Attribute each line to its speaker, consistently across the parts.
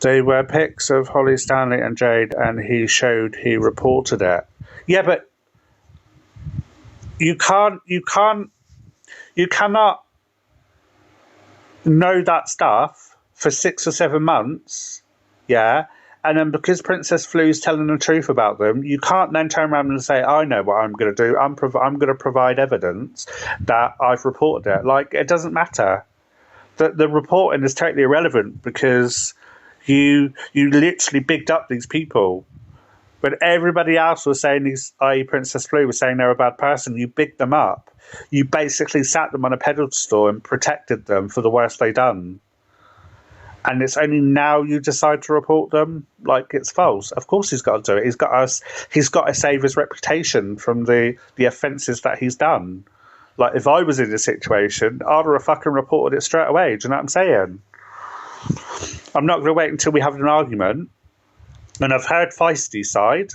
Speaker 1: They were pics of Holly Stanley and Jade, and he reported it. Yeah, but you cannot know that stuff for 6 or 7 months, yeah, and then because Princess Flu's telling the truth about them, you can't then turn around and say, I know what I'm going to do. I'm going to provide evidence that I've reported it. Like, it doesn't matter. The reporting is totally irrelevant because you literally bigged up these people. When everybody else was saying these, i.e. Princess Flu was saying they're a bad person, you bigged them up. You basically sat them on a pedestal and protected them for the worst they done. And it's only now you decide to report them? Like, it's false. Of course he's got to do it. He's got to save his reputation from the offences that he's done. Like, if I was in a situation, I'd have fucking reported it straight away. Do you know what I'm saying? I'm not going to wait until we have an argument. And I've heard Feisty side,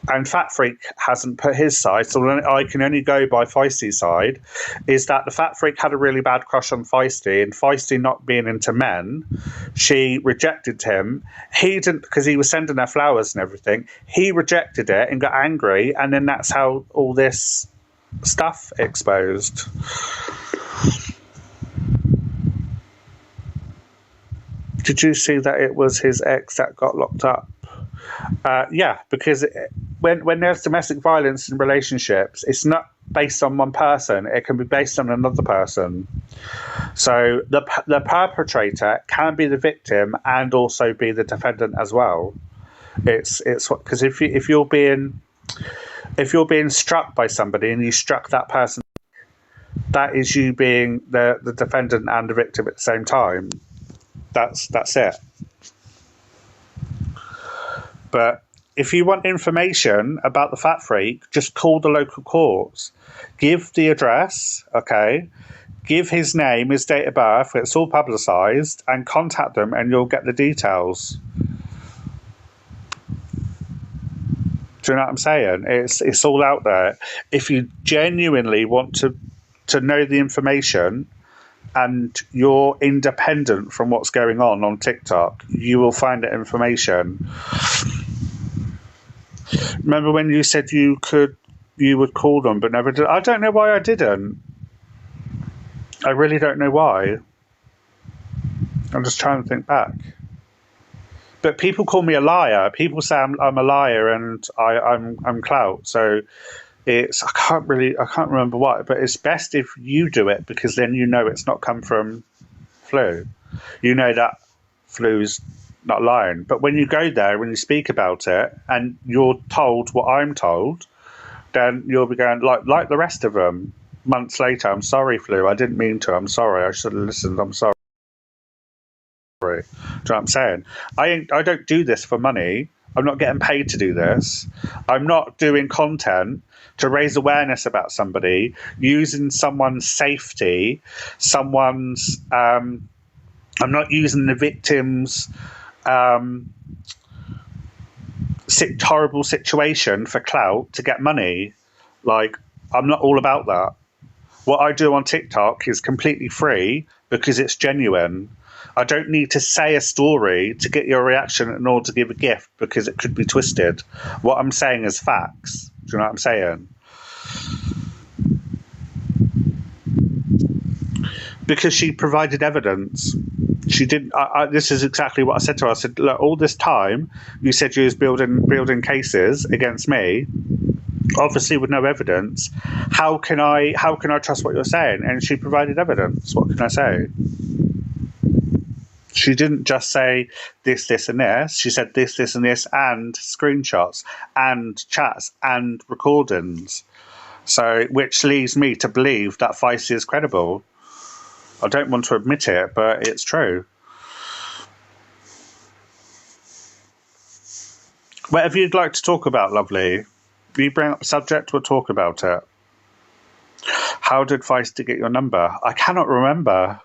Speaker 1: and Fat Freak hasn't put his side, so I can only go by Feisty's side, is that the Fat Freak had a really bad crush on Feisty, and Feisty not being into men, she rejected him. He didn't, because he was sending her flowers and everything. He rejected it and got angry, and then that's how all this stuff exposed. Did you see that it was his ex that got locked up? Yeah, because when there's domestic violence in relationships, it's not based on one person. It can be based on another person. So the perpetrator can be the victim and also be the defendant as well. It's because if you're being struck by somebody and you struck that person, that is you being the defendant and the victim at the same time. That's it. But if you want information about the Fat Freak, just call the local courts. Give the address, okay? Give his name, his date of birth, it's all publicised, and contact them and you'll get the details. Do you know what I'm saying? It's all out there. If you genuinely want to know the information and you're independent from what's going on TikTok, you will find that information. Remember when you said you would call them but never did? I don't know why I didn't. I really don't know why. I'm just trying to think back. But people call me a liar. People say I'm a liar and I'm clout. So I can't remember why, but it's best if you do it because then you know it's not come from Flu. You know that Flu's not lying. But when you go there, when you speak about it and you're told what I'm told, then you'll be going like the rest of them. Months later, I'm sorry, Flu. I didn't mean to. I'm sorry. I should have listened. I'm sorry. Do you know what I'm saying? I don't do this for money. I'm not getting paid to do this. I'm not doing content to raise awareness about somebody, using someone's safety, someone's... I'm not using the victim's horrible situation for clout to get money. Like, I'm not all about that. What I do on TikTok is completely free because it's genuine. I don't need to say a story to get your reaction in order to give a gift because it could be twisted. What I'm saying is facts. Do you know what I'm saying? Because she provided evidence. She did. This is exactly what I said to her. I said, look, all this time you said you was building cases against me, obviously with no evidence. How can I trust what you're saying? And she provided evidence. What can I say? She didn't just say this, this, and this. She said this, this, and this, and screenshots, and chats, and recordings. So, which leads me to believe that Feisty is credible. I don't want to admit it, but it's true. Whatever you'd like to talk about, lovely. You bring up a subject, we'll talk about it. How did Feisty get your number? I cannot remember.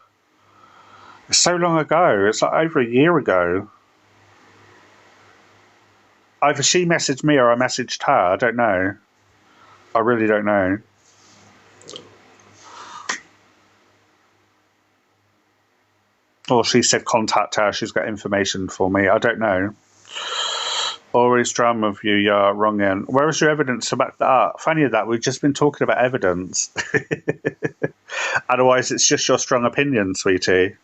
Speaker 1: It's so long ago. It's like over a year ago. Either she messaged me or I messaged her. I don't know. I really don't know. Or she said contact her, she's got information for me. I don't know. Always drama with you, you're wrong in. Where is your evidence to back that up? Funny that, we've just been talking about evidence. Otherwise, it's just your strong opinion, sweetie.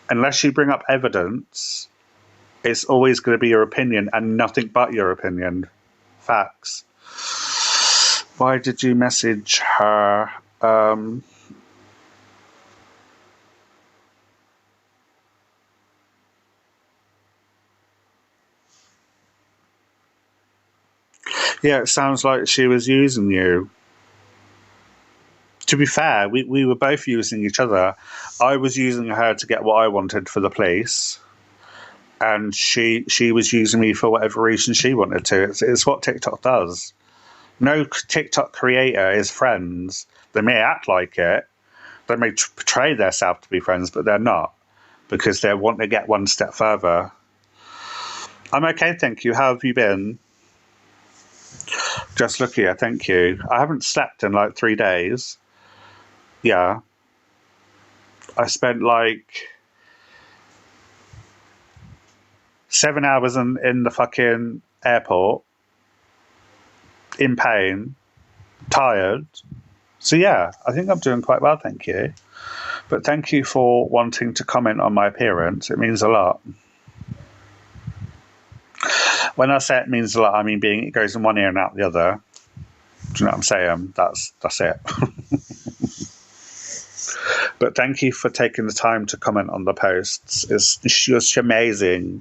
Speaker 1: Unless you bring up evidence, it's always going to be your opinion and nothing but your opinion. Facts. Why did you message her? Yeah, it sounds like she was using you. To be fair, we were both using each other. I was using her to get what I wanted for the police, and she was using me for whatever reason she wanted to. It's what TikTok does. No TikTok creator is friends. They may act like it. They may portray themselves to be friends, but they're not, because they want to get one step further. I'm okay, thank you. How have you been? Just look here, thank you. I haven't slept in like 3 days. Yeah. I spent like 7 hours in the fucking airport, in pain, tired. So yeah, I think I'm doing quite well, thank you. But thank you for wanting to comment on my appearance. It means a lot. When I say it means a lot, I mean it goes in one ear and out the other. Do you know what I'm saying? That's it. But thank you for taking the time to comment on the posts. It's just amazing.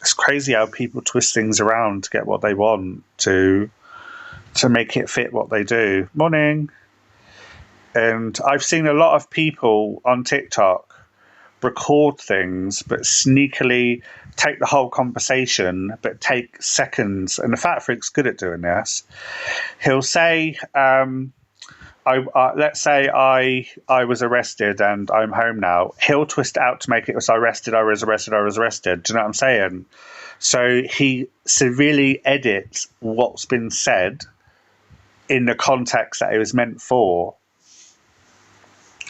Speaker 1: It's crazy how people twist things around to get what they want, to make it fit what they do. Morning. And I've seen a lot of people on TikTok record things, but sneakily take the whole conversation, but take seconds. And the Fat Freak's good at doing this. He'll say, let's say I was arrested and I'm home now. He'll twist it out to make it was arrested. Do you know what I'm saying? So he severely edits what's been said in the context that it was meant for.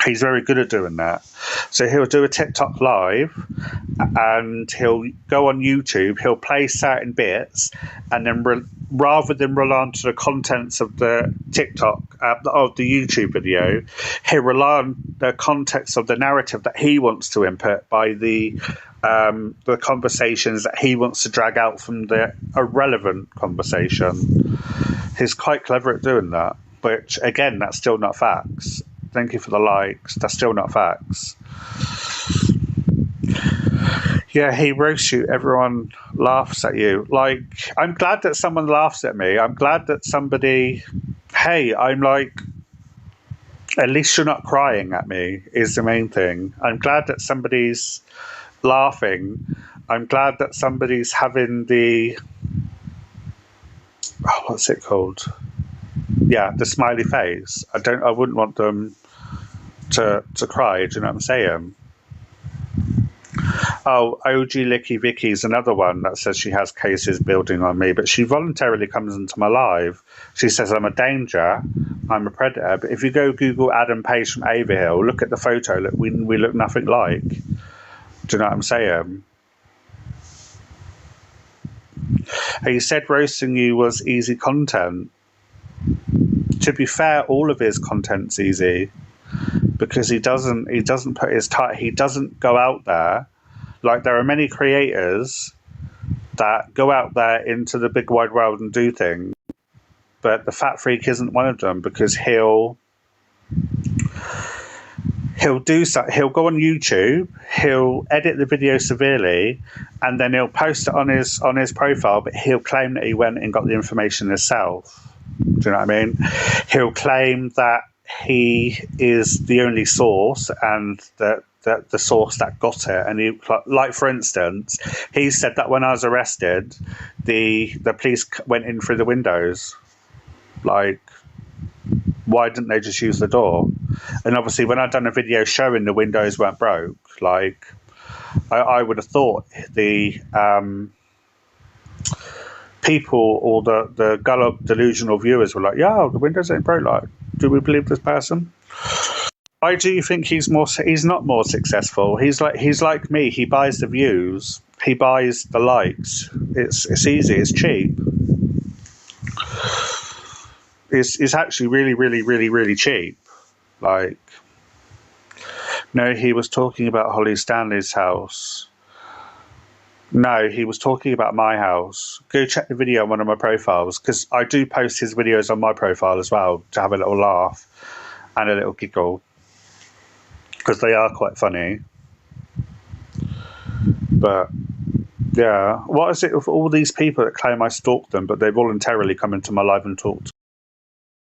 Speaker 1: He's very good at doing that. So he'll do a TikTok live and he'll go on YouTube, he'll play certain bits, and then rather than rely on to the contents of the TikTok, of the YouTube video, he'll rely on the context of the narrative that he wants to input by the conversations that he wants to drag out from the irrelevant conversation. He's quite clever at doing that, which, again, that's still not facts. Thank you for the likes. That's still not facts. Yeah, he roasts you. Everyone laughs at you. Like, I'm glad that someone laughs at me. I'm glad that somebody... Hey, I'm like... At least you're not crying at me, is the main thing. I'm glad that somebody's laughing. I'm glad that somebody's having the... Oh, what's it called? Yeah, the smiley face. I wouldn't want them to cry, do you know what I'm saying? Oh, OG Licky Vicky's another one that says she has cases building on me, but she voluntarily comes into my live. She says I'm a danger, I'm a predator, but if you go Google Adam Page from Averhill, look at the photo, look, we look nothing like. Do you know what I'm saying? He said roasting you was easy content. To be fair, all of his content's easy, because he doesn't put his time. He doesn't go out there. Like, there are many creators that go out there into the big wide world and do things, but the Fat Freak isn't one of them, because he'll do so. He'll go on YouTube, he'll edit the video severely, and then he'll post it on his profile, but he'll claim that he went and got the information himself. Do you know what I mean? He'll claim that he is the only source and that the source that got it. And he, like for instance, he said that when I was arrested, the police went in through the windows. Like, why didn't they just use the door? And obviously, when I'd done a video showing the windows weren't broke, like, I would have thought the people or the delusional viewers were like, yeah, the windows ain't broke. Like, do we believe this person? I do think he's not more successful. He's like me. He buys the views. He buys the likes. It's easy. It's cheap. It's actually really, really, really, really cheap. Like, no, he was talking about Holly Stanley's house. No, he was talking about my house. Go check the video on one of my profiles, because I do post his videos on my profile as well to have a little laugh and a little giggle, because they are quite funny. But yeah, what is it with all these people that claim I stalked them, but they voluntarily come into my life and talk to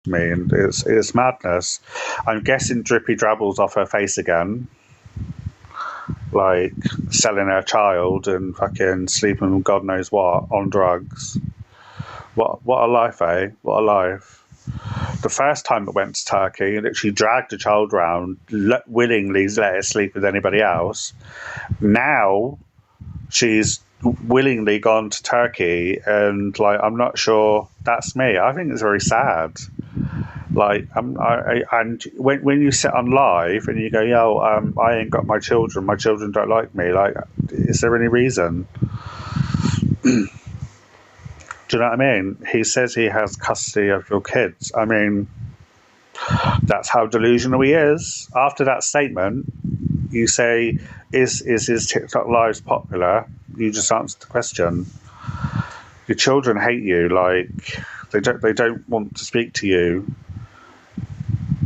Speaker 1: me, and it's madness. I'm guessing Drippy Drabble's off her face again, like selling her child and fucking sleeping with God knows what on drugs. What a life, eh? What a life. The first time it went to Turkey, it literally dragged a child around, willingly let it sleep with anybody else. Now she's willingly gone to Turkey, and like, I'm not sure that's me. I think it's very sad. Like, and when you sit on live and you go, yo, I ain't got my children don't like me. Like, is there any reason? Do you know what I mean? He says he has custody of your kids. I mean, that's how delusional he is. After that statement, you say, is his TikTok lives popular? You just answered the question. Your children hate you. Like, they don't want to speak to you.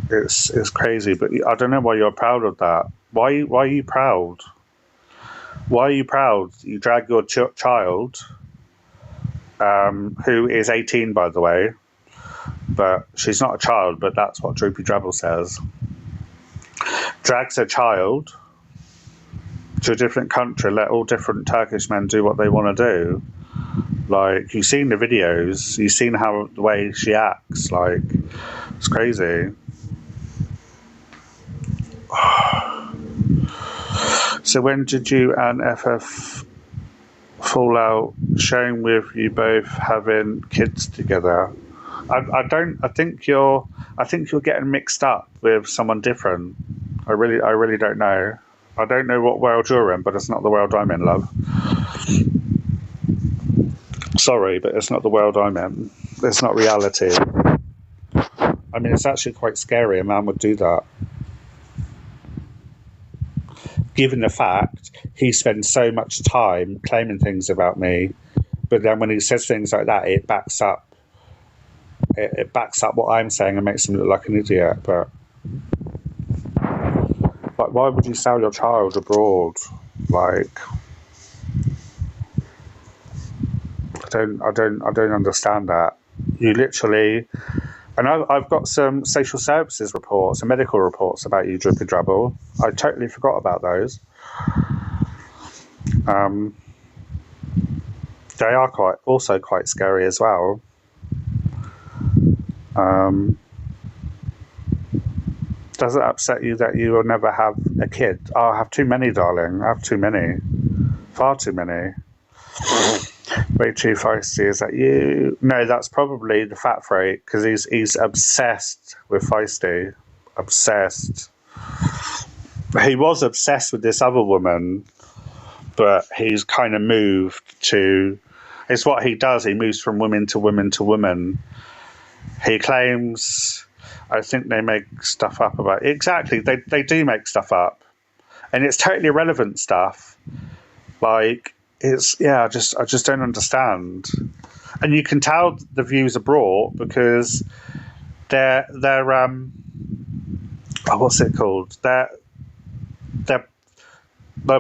Speaker 1: It's crazy, but I don't know why you're proud of that. Why are you proud? Why are you proud? You drag your child, who is 18, by the way, but she's not a child, but that's what Droopy Drabble says. Drags her child to a different country, let all different Turkish men do what they want to do. Like, you've seen the videos, you've seen the way she acts. Like, it's crazy. So when did you and FF fall out, showing with you both having kids together? I think you're getting mixed up with someone different. I really don't know. I don't know what world you're in, but it's not the world I'm in, love. Sorry, but it's not the world I'm in. It's not reality. I mean, it's actually quite scary a man would do that. Given the fact he spends so much time claiming things about me, but then when he says things like that, it backs up what I'm saying and makes him look like an idiot. But like, why would you sell your child abroad? Like, I don't understand that. You literally, and I've got some social services reports and medical reports about you, Drippy Drabble. I totally forgot about those. They are quite scary as well. Does it upset you that you will never have a kid? Oh, I have too many, darling. I have too many. Far too many. Way too feisty. Is that you? No, that's probably the fat freak, because he's obsessed with feisty. Obsessed. He was obsessed with this other woman, but he's kind of moved to... It's what he does. He moves from woman to woman to woman. He claims... I think they make stuff up about it. Exactly, they do make stuff up. And it's totally irrelevant stuff. Like... I just don't understand. And you can tell the views are brought because they're what's it called? Their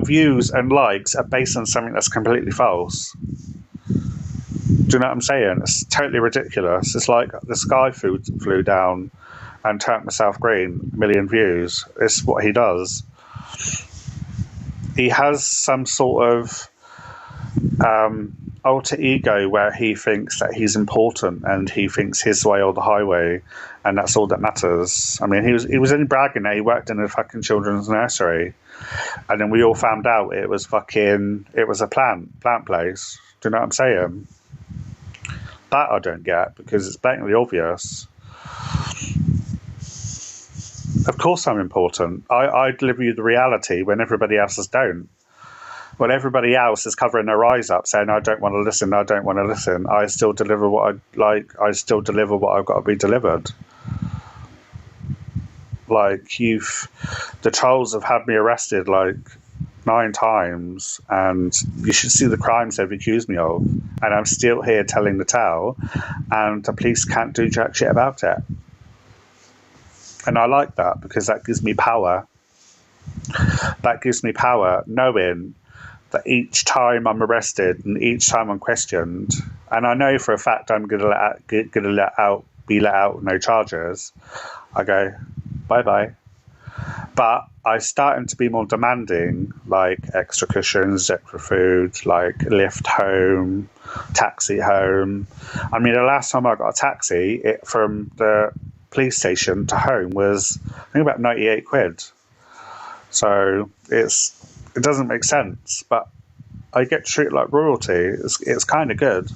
Speaker 1: views and likes are based on something that's completely false. Do you know what I'm saying? It's totally ridiculous. It's like the sky flew down and turned myself green, 1 million views. It's what he does. He has some sort of alter ego where he thinks that he's important and he thinks his way or the highway, and that's all that matters. I mean, he was only bragging that he worked in a fucking children's nursery, and then we all found out it was a plant place. Do you know what I'm saying? That I don't get, because it's blatantly obvious. Of course I'm important. I deliver you the reality when everybody else don't. When everybody else is covering their eyes up saying, I don't want to listen, I don't want to listen, I still deliver what I like, I still deliver what I've got to be delivered. Like, the trolls have had me arrested like 9 times, and you should see the crimes they've accused me of, and I'm still here telling the tale, and the police can't do jack shit about it. And I like that, because that gives me power. That gives me power, knowing that each time I'm arrested and each time I'm questioned, and I know for a fact I'm going to be let out with no charges, I go, bye-bye. But I'm starting to be more demanding, like extra cushions, extra food, like lift home, taxi home. I mean, the last time I got a taxi from the police station to home was, I think, about 98 quid. So it doesn't make sense, but I get treated like royalty. It's kind of good.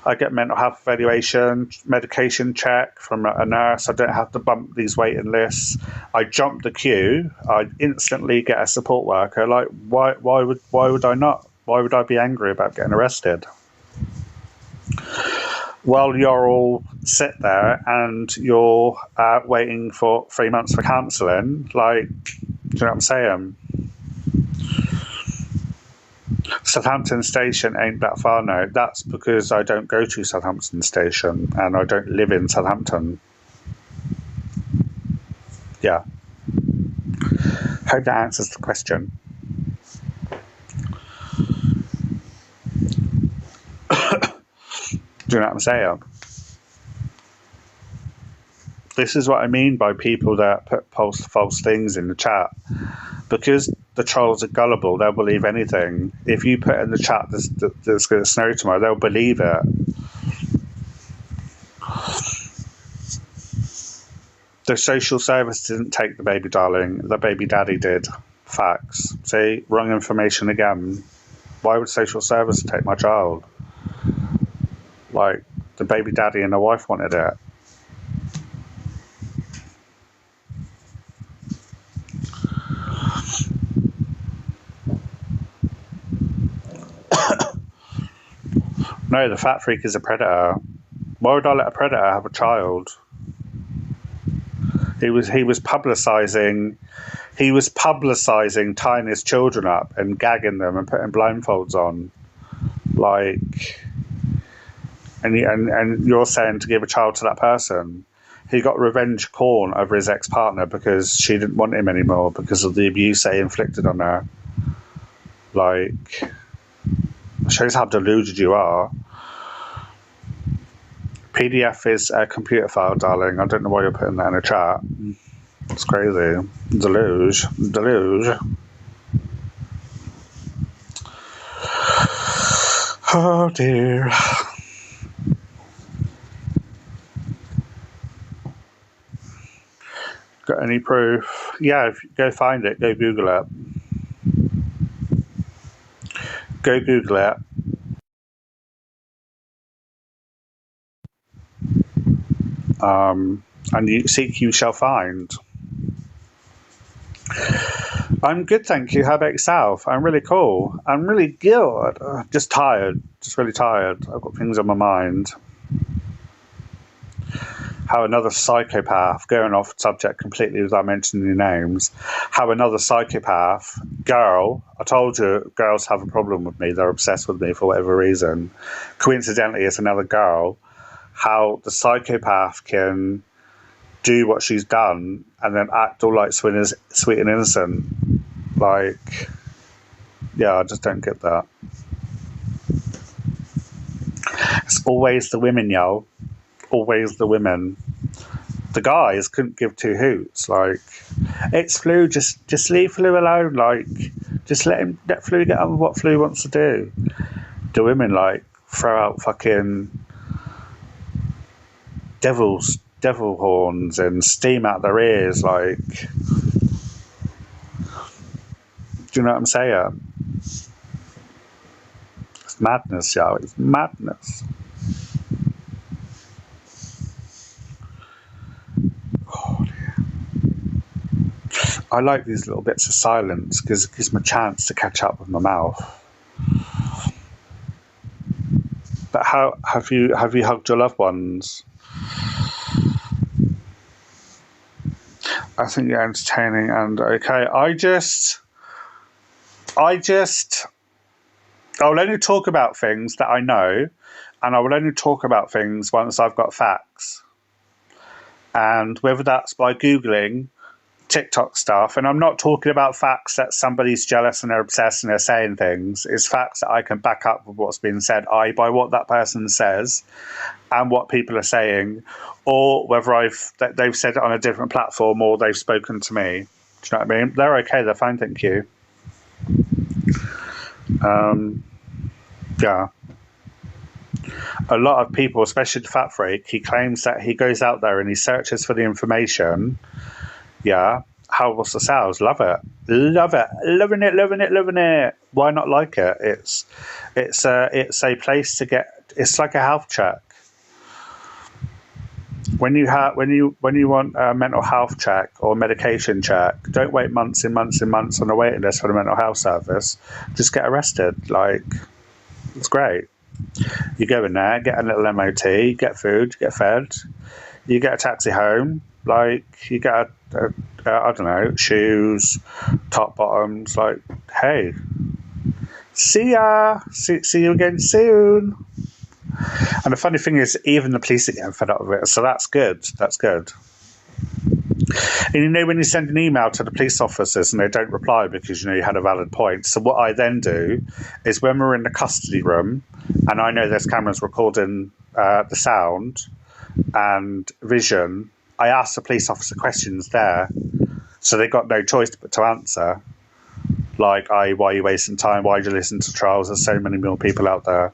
Speaker 1: I get mental health evaluation, medication check from a nurse. I don't have to bump these waiting lists. I jump the queue. I instantly get a support worker. Like, why would I not? Why would I be angry about getting arrested? While you're all sit there and you're waiting for 3 months for counselling, like, do you know what I'm saying? Southampton Station ain't that far now. That's because I don't go to Southampton Station and I don't live in Southampton. Yeah. Hope that answers the question. Do you know what I'm saying? This is what I mean by people that post false things in the chat. Because the trolls are gullible, they'll believe anything. If you put in the chat there's going to snow tomorrow, they'll believe it. The social service didn't take the baby darling, the baby daddy did. Facts. See, wrong information again. Why would social service take my child? Like, the baby daddy and the wife wanted it. No, the fat freak is a predator. Why would I let a predator have a child? He was publicising tying his children up and gagging them and putting blindfolds on. Like, and you're saying to give a child to that person. He got revenge porn over his ex-partner because she didn't want him anymore because of the abuse they inflicted on her. Like, shows how deluded you are. PDF is a computer file, darling. I don't know why you're putting that in a chat. It's crazy. Deluge. Oh dear. Got any proof? Yeah, if you go find it, go Google it. Go Google it. And you seek, you shall find. I'm good, thank you. How about yourself? I'm really cool. I'm really good. Just tired. Just really tired. I've got things on my mind. How another psychopath, going off subject completely without mentioning any names, how another psychopath, girl, I told you girls have a problem with me. They're obsessed with me for whatever reason. Coincidentally, it's another girl. How the psychopath can do what she's done and then act all like sweet and innocent. Like, yeah, I just don't get that. It's always the women, yo. Always the women. The guys couldn't give two hoots. Like, it's Flu, just leave Flu alone. Like, just let Flu get on with what Flu wants to do. The women, like, throw out fucking devil horns and steam out their ears. Like, do you know what I'm saying? It's madness, yo. It's madness. I like these little bits of silence because it gives me a chance to catch up with my mouth. But how have you hugged your loved ones? I think you're entertaining and okay. I'll only talk about things that I know, and I will only talk about things once I've got facts. And whether that's by Googling TikTok stuff, and I'm not talking about facts that somebody's jealous and they're obsessed and they're saying things. It's facts that I can back up with what's been said, by what that person says and what people are saying, or whether they've said it on a different platform or they've spoken to me. Do you know what I mean? They're okay. They're fine. Thank you. Yeah. A lot of people, especially the Fat Freak, he claims that he goes out there and he searches for the information. Yeah. How was the sales? Love it. Love it. Loving it, loving it, loving it. Why not like it? It's a place to get, it's like a health check. When you want a mental health check or medication check, don't wait months and months and months on a waiting list for the mental health service. Just get arrested. Like, it's great. You go in there, get a little MOT, get food, get fed, you get a taxi home, like, you get I don't know, shoes, top, bottoms, like, hey, see ya, see you again soon. And the funny thing is, even the police are getting fed up with it, so that's good, that's good. And you know, when you send an email to the police officers and they don't reply because, you know, you had a valid point, so what I then do is when we're in the custody room and I know there's cameras recording the sound and vision, I ask the police officer questions there, so they got no choice but to answer. Like, why are you wasting time? Why do you listen to trials? There's so many more people out there.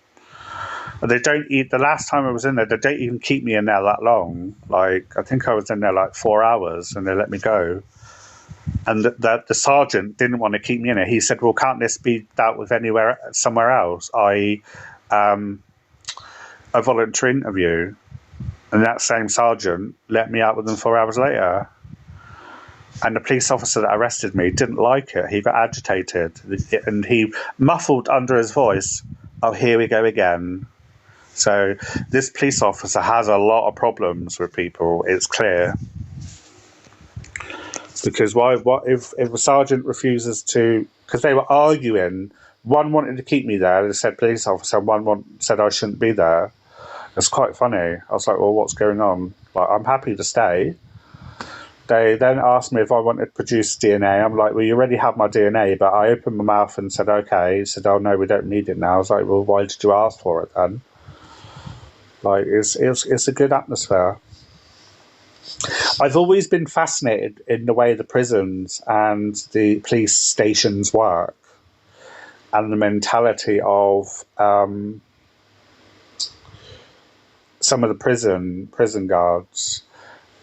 Speaker 1: They don't eat. The last time I was in there, they don't even keep me in there that long. Like, I think I was in there like 4 hours, and they let me go. And the sergeant didn't want to keep me in it. He said, "Well, can't this be dealt with somewhere else?" A voluntary interview, and that same sergeant let me out with them 4 hours later. And the police officer that arrested me didn't like it. He got agitated, and he muffled under his voice, "Oh, here we go again." So this police officer has a lot of problems with people. It's clear. Because what if a sergeant refuses to? Because they were arguing. One wanted to keep me there. They said police officer. One said I shouldn't be there. It's quite funny. I was like, well, what's going on? Like, I'm happy to stay. They then asked me if I wanted to produce DNA. I'm like, well, you already have my DNA. But I opened my mouth and said, okay. He said, oh no, we don't need it now. I was like, well, why did you ask for it then? Like, it's a good atmosphere. I've always been fascinated in the way the prisons and the police stations work, and the mentality of some of the prison guards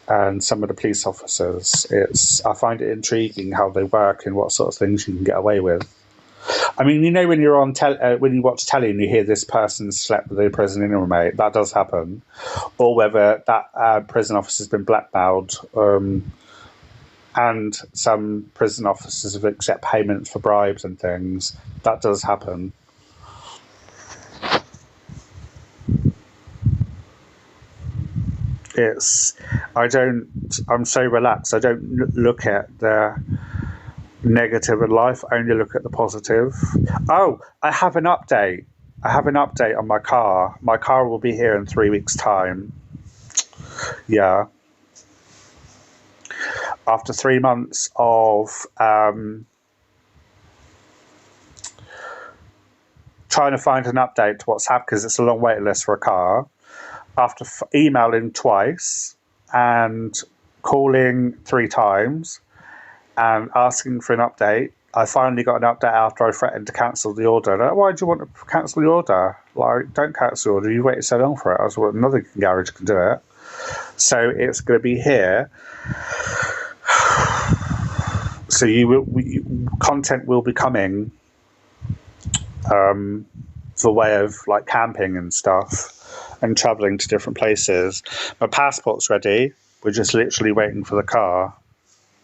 Speaker 1: and some of the police officers. I find it intriguing how they work and what sort of things you can get away with. I mean, you know, when you're on when you watch telly and you hear this person slept with a prison inmate, that does happen. Or whether that prison officer's been blackmailed, and some prison officers have accept payments for bribes and things. That does happen. I'm so relaxed. I don't look at the negative in life. I only look at the positive. Oh, I have an update. On my car. My car will be here in 3 weeks' time. Yeah. After 3 months of trying to find an update to what's happened, because it's a long waiting list for a car. After emailing twice and calling 3 times and asking for an update, I finally got an update after I threatened to cancel the order. Like, why do you want to cancel the order? Like, don't cancel the order. You waited so long for it. I was like, another garage can do it. So it's going to be here. So content will be coming for way of like camping and stuff and travelling to different places. My passport's ready. We're just literally waiting for the car.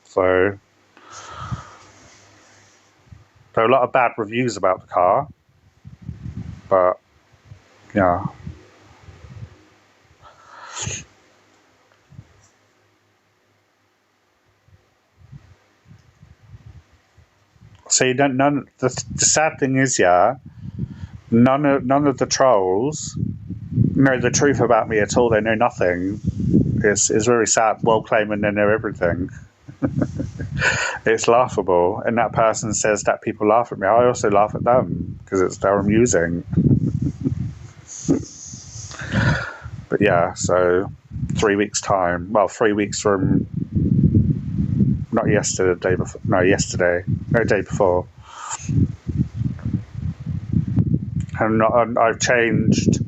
Speaker 1: So There are a lot of bad reviews about the car, but yeah. So you don't. The sad thing is, yeah, none of the trolls know the truth about me at all. They know nothing. It's very sad. Well, claiming they know everything. It's laughable, and that person says that people laugh at me. I also laugh at them because they're amusing. But yeah, so 3 weeks time. Well, 3 weeks from not yesterday, the day before. No, yesterday. No, day before. And I've changed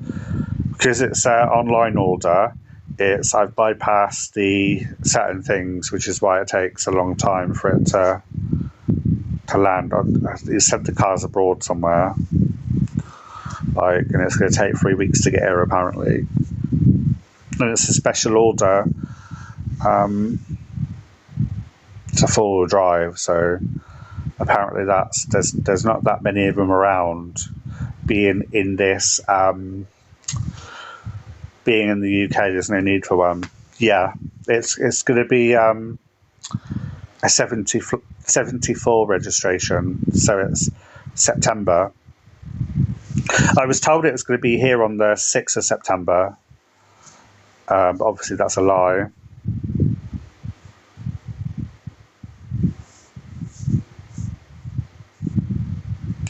Speaker 1: because it's an online order. I've bypassed the certain things, which is why it takes a long time for it to land. You sent the cars abroad somewhere, and it's going to take 3 weeks to get here apparently. And it's a special order. It's a 4-wheel drive, so apparently there's not that many of them around. Being in this. Being in the UK, there's no need for one. Yeah, it's going to be a 74 registration, so it's September. I was told it was going to be here on the 6th of September, but obviously that's a lie.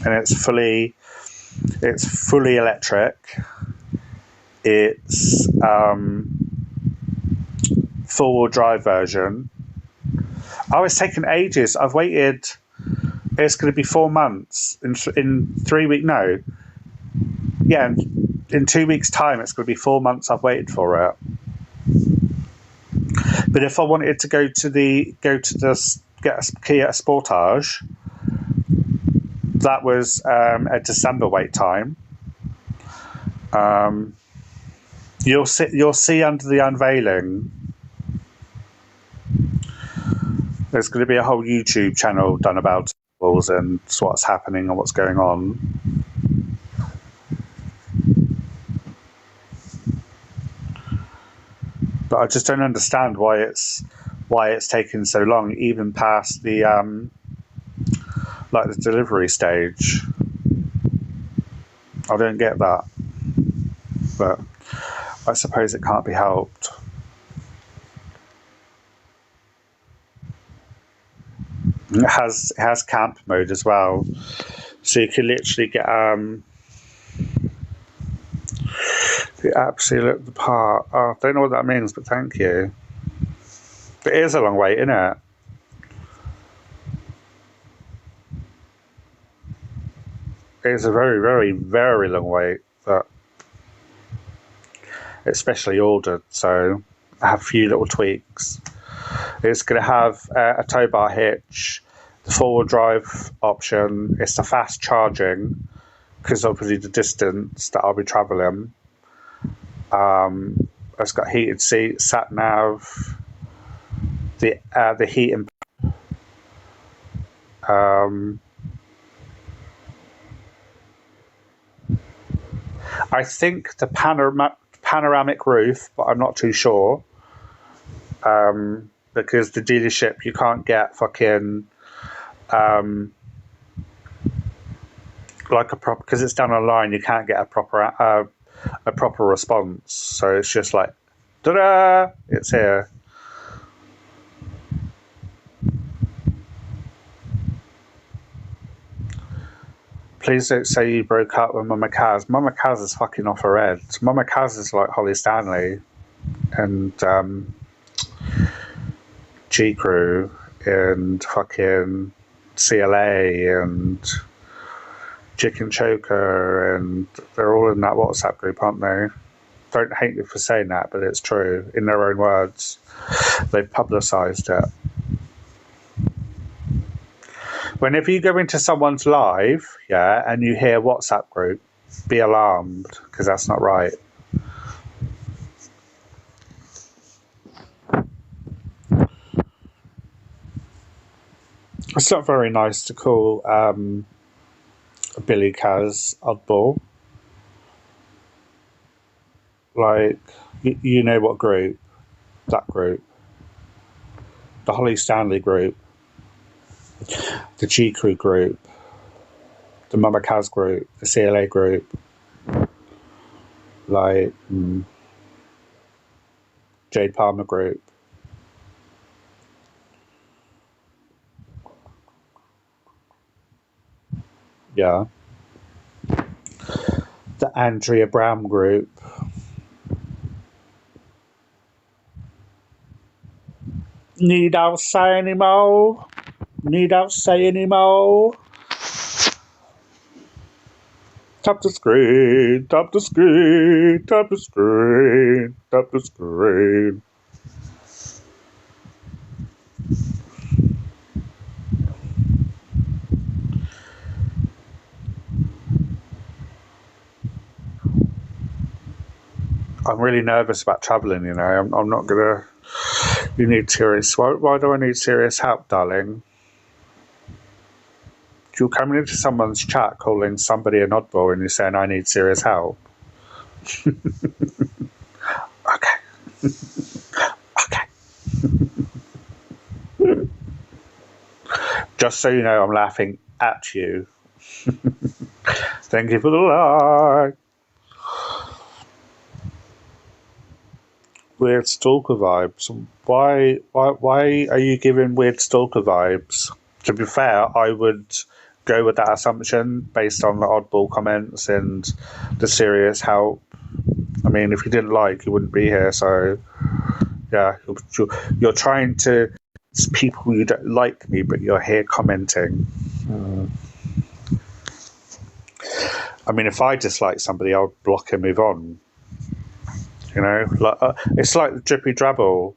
Speaker 1: And it's fully electric. It's 4-wheel drive version. Oh, it's taken ages. I've waited. It's going to be 4 months in 3 weeks. No, yeah, in 2 weeks' time, it's going to be 4 months. I've waited for it. But if I wanted to get a Kia Sportage, that was a December wait time. You'll see under the unveiling. There's going to be a whole YouTube channel done about vehicles and what's happening and what's going on. But I just don't understand why it's taken so long, even past the the delivery stage. I don't get that, but I suppose it can't be helped. It has camp mode as well, so you can literally get the absolute part. Oh, I don't know what that means, but thank you. But it is a long wait, isn't it? It's a very, very, very long wait, but it's specially ordered, so I have a few little tweaks. It's going to have a tow bar hitch, the 4-wheel drive option. It's the fast charging, because obviously the distance that I'll be travelling. It's got heated seats, sat nav, the heat and I think the panoramic roof, but I'm not too sure. Because the dealership, you can't get fucking like a proper, because it's done online, you can't get a proper response. So it's just like, ta-da! It's here. Please don't say you broke up with Mama Kaz. Mama Kaz is fucking off her head. Mama Kaz is like Holly Stanley and G Crew and fucking CLA and Chicken Choker, and they're all in that WhatsApp group, aren't they? Don't hate me for saying that, but it's true. In their own words, they've publicised it. Whenever you go into someone's live, yeah, and you hear WhatsApp group, be alarmed, because that's not right. It's not very nice to call Billy Kaz oddball. Like, you know what group? That group. The Holly Stanley group. The G Crew group. The Mama Kaz group. The CLA group. Like, Jade Palmer group. Yeah. The Andrea Brown group. Need I say anymore? Need I say anymore? Tap the screen, tap the screen, tap the screen, tap the screen. I'm really nervous about travelling, you know. I'm not gonna. You need serious. Why do I need serious help, darling? You're coming into someone's chat calling somebody an oddball and you're saying I need serious help. Okay. Okay. Just so you know, I'm laughing at you. Thank you for the like. Weird stalker vibes. Why are you giving weird stalker vibes? To be fair, I would go with that assumption based on the oddball comments and the serious help. I mean, if you didn't like, you wouldn't be here. So, yeah, you're trying to. It's people you don't like me, but you're here commenting. I mean, if I dislike somebody, I'll block and move on. You know, it's like the Drippy Drabble.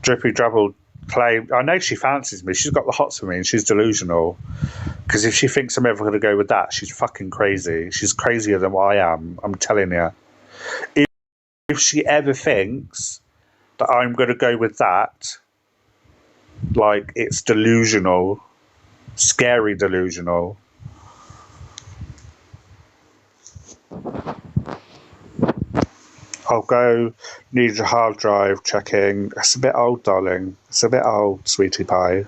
Speaker 1: Drippy Drabble claim. I know she fancies me. She's got the hots for me, and she's delusional. Because if she thinks I'm ever going to go with that, she's fucking crazy. She's crazier than what I am. I'm telling you. If she ever thinks that I'm going to go with that, like, it's delusional, scary delusional. I'll go, need a hard drive checking. It's a bit old, darling. It's a bit old, sweetie pie.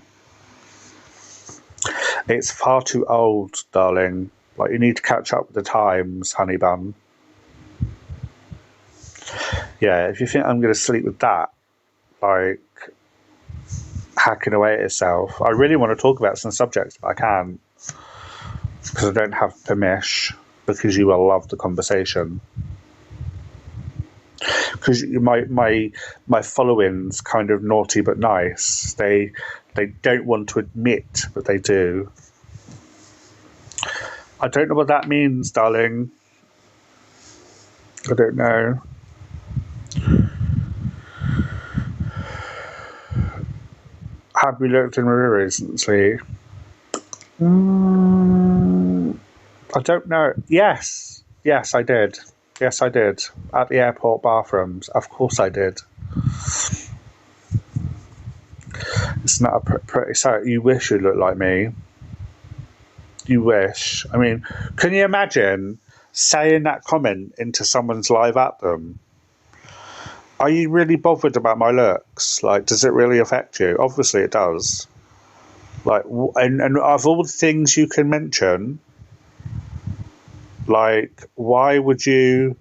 Speaker 1: It's far too old, darling. Like, you need to catch up with the times, honey bun. Yeah, if you think I'm going to sleep with that, like, hacking away at itself. I really want to talk about some subjects, but I can't. Because I don't have permission. Because you will love the conversation. Because my following's kind of naughty but nice. They don't want to admit that they do. I don't know what that means, darling. I don't know. Have we looked in the mirror recently? I don't know. Yes, I did. Yes, I did. At the airport bathrooms. Of course I did. It's not a pretty sight. You wish you looked like me. You wish. I mean, can you imagine saying that comment into someone's live at them? Are you really bothered about my looks? Like, does it really affect you? Obviously it does. Like, and of all the things you can mention, like, why would you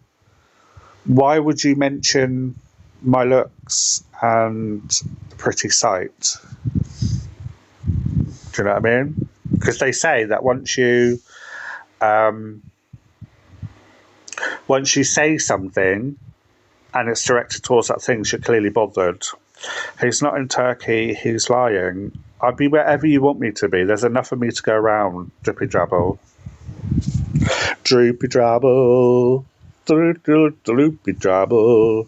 Speaker 1: mention my looks and the pretty sight? Do you know what I mean? Because they say that once you say something and it's directed towards that thing, you're clearly bothered. He's not in Turkey, he's lying. I'll be wherever you want me to be. There's enough of me to go around, Drippy Drabble. Droopy Drabble. Droopy Drabble.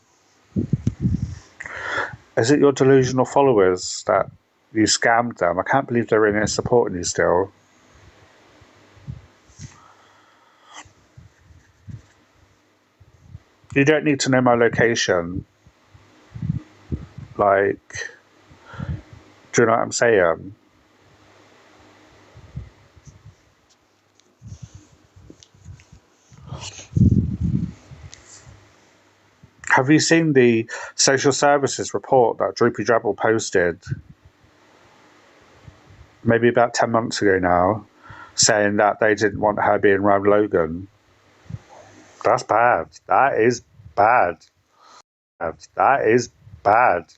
Speaker 1: Is it your delusional followers that you scammed them? I can't believe they're in here supporting you still. You don't need to know my location. Like, do you know what I'm saying? Have you seen the social services report that Droopy Drabble posted maybe about 10 months ago now, saying that they didn't want her being around Logan? That's bad. That is bad. That is bad.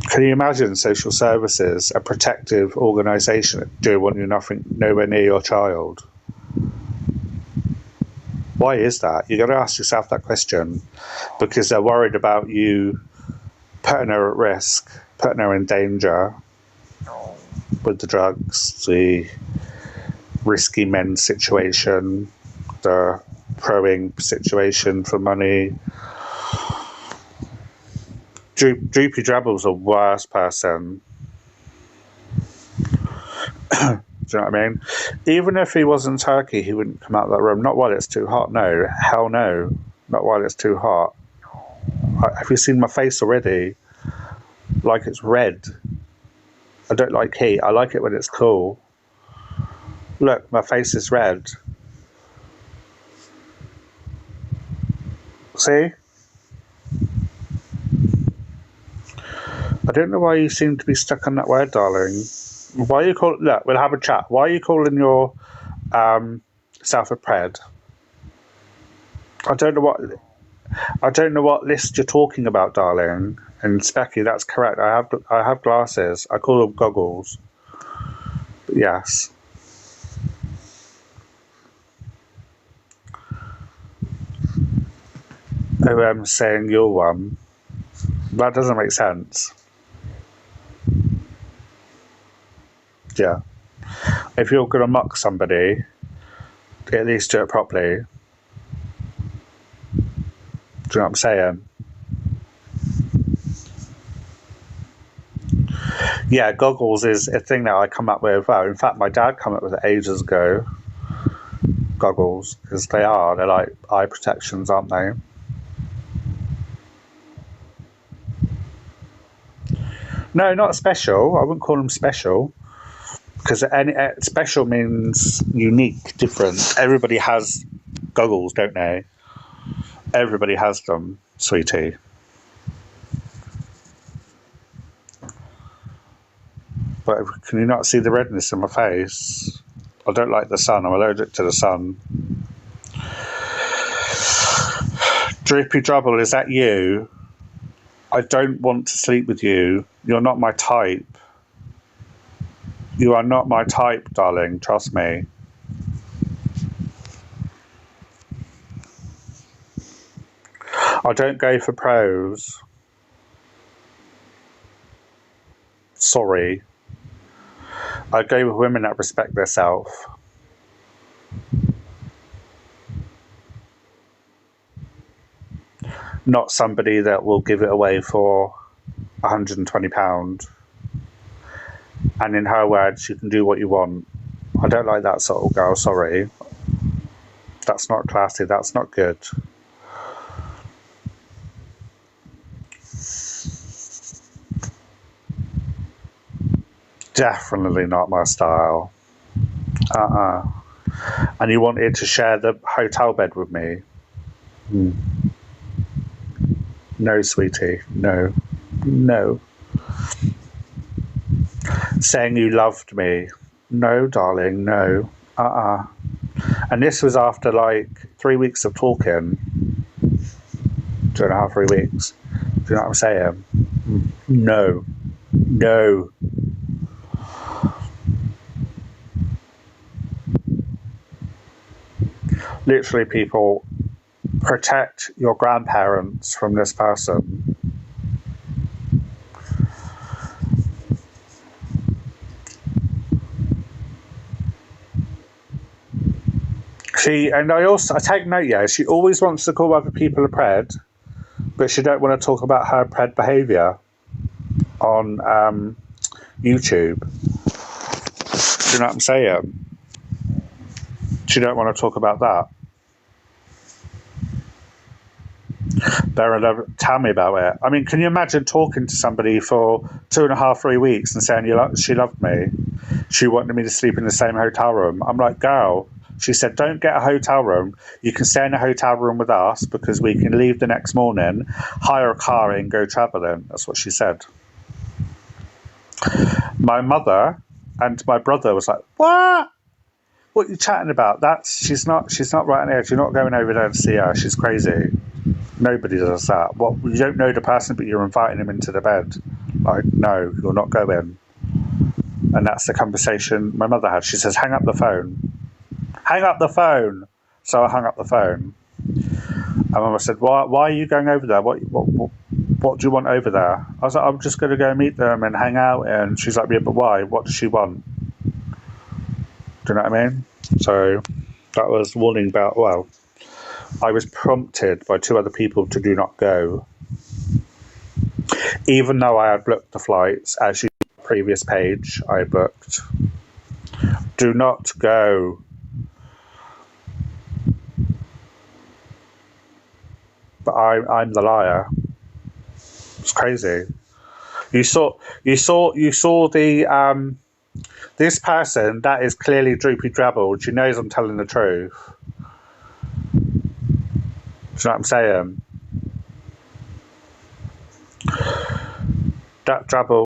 Speaker 1: Can you imagine social services, a protective organisation, doing want you nothing nowhere near your child? Why is that? You've got to ask yourself that question, because they're worried about you putting her at risk, putting her in danger with the drugs, the risky men situation, the proing situation for money. Droopy Drabble's the worst person. Do you know what I mean? Even if he was in Turkey, he wouldn't come out of that room. Not while it's too hot, no. Hell no. Not while it's too hot. Have you seen my face already? Like it's red. I don't like heat. I like it when it's cool. Look, my face is red. See? I don't know why you seem to be stuck on that word, darling. Why are you calling... Look, we'll have a chat. Why are you calling your self a pred? I don't know what list you're talking about, darling. And Specky, that's correct. I have glasses. I call them goggles. But yes. OM saying you're one. That doesn't make sense. Yeah. If you're going to mock somebody, at least do it properly. Do you know what I'm saying? Yeah, goggles is a thing that I come up with. Well, in fact, my dad came up with it ages ago. Goggles, because they're like eye protections, aren't they? No, not special. I wouldn't call them special. Because special means unique, different. Everybody has goggles, don't they? Everybody has them, sweetie. But can you not see the redness in my face? I don't like the sun. I'm allergic to the sun. Droopy Drabble, is that you? I don't want to sleep with you. You're not my type. You are not my type, darling. Trust me. I don't go for pros. Sorry. I go with women that respect themselves. Not somebody that will give it away for £120. And in her words, you can do what you want. I don't like that sort of girl, sorry. That's not classy, that's not good. Definitely not my style. And you wanted to share the hotel bed with me? No, sweetie, no. No. Saying you loved me? No, darling, no. And this was after like 3 weeks of talking. 2.5, 3 weeks. Do you know what I'm saying? No. No. Literally, people, protect your grandparents from this person. I take note, yeah, she always wants to call other people a pred, but she don't want to talk about her pred behaviour on YouTube. Do you know what I'm saying? She don't want to talk about that. Tell me about it. I mean, can you imagine talking to somebody for 2.5, 3 weeks and saying she loved me? She wanted me to sleep in the same hotel room. I'm like, girl, She said, don't get a hotel room. You can stay in a hotel room with us because we can leave the next morning, hire a car and go travelling. That's what she said. My mother and my brother was like, what? What are you chatting about? She's not right on the edge. You're not going over there to see her. She's crazy. Nobody does that. What, you don't know the person, but you're inviting him into the bed. Like, no, you're not going. And that's the conversation my mother had. She says, hang up the phone. Hang up the phone. So I hung up the phone. And Mama said, why are you going over there? What do you want over there? I was like, I'm just going to go meet them and hang out. And she's like, yeah, but why? What does she want? Do you know what I mean? So that was warning about, well, I was prompted by 2 other people to do not go. Even though I had booked the flights, as you previous page, I booked. Do not go. But I'm the liar. It's crazy. You saw the this person that is clearly Droopy Drabble. She knows I'm telling the truth. Do you know what I'm saying? That Drabble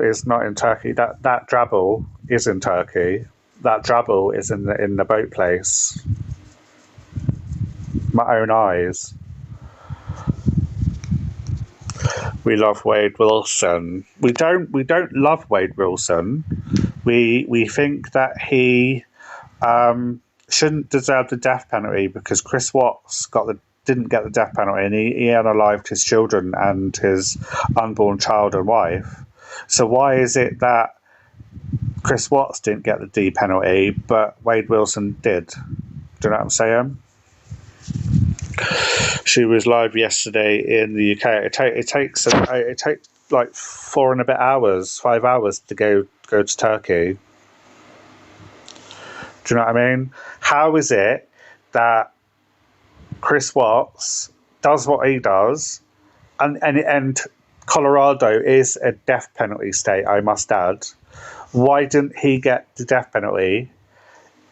Speaker 1: is not in Turkey. That Drabble is in Turkey. That Drabble is in the boat place. My own eyes. We love Wade Wilson. We don't love Wade Wilson. We think that he shouldn't deserve the death penalty because Chris Watts didn't get the death penalty, and he unalived his children and his unborn child and wife. So why is it that Chris Watts didn't get the D penalty, but Wade Wilson did? Do you know what I'm saying? She was live yesterday in the UK. It takes like 4 and a bit hours, 5 hours to go to Turkey. Do you know what I mean? How is it that Chris Watts does what he does, and Colorado is a death penalty state, I must add. Why didn't he get the death penalty?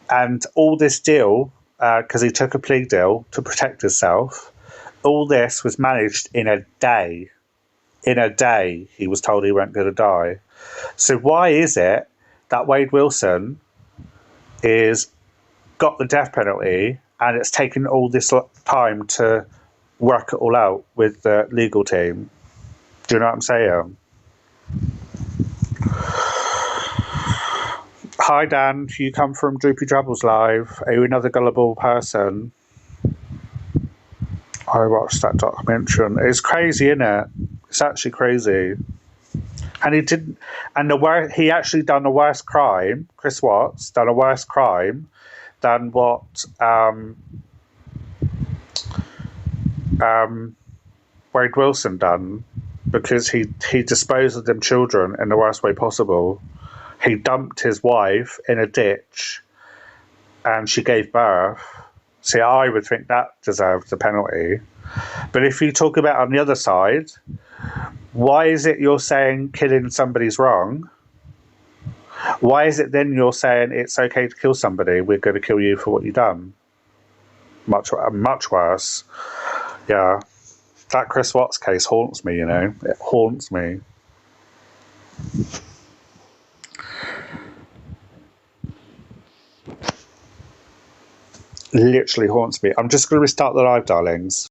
Speaker 1: And all this deal, because he took a plea deal to protect himself, all this was managed in a day. In a day, he was told he wasn't going to die. So why is it that Wade Wilson got the death penalty and it's taken all this time to work it all out with the legal team? Do you know what I'm saying? Hi Dan, you come from Droopy Drabble's live. Are you another gullible person? I watched that documentary. It's crazy, isn't it? It's actually crazy. And he didn't. And he actually done a worse crime. Chris Watts done a worse crime than what Wade Wilson done, because he disposed of them children in the worst way possible. He dumped his wife in a ditch, and she gave birth. See, I would think that deserves the penalty. But if you talk about on the other side, why is it you're saying killing somebody's wrong? Why is it then you're saying it's okay to kill somebody? We're going to kill you for what you've done. Much worse. Yeah. That Chris Watts case haunts me, you know. It haunts me. Literally haunts me. I'm just going to restart the live, darlings.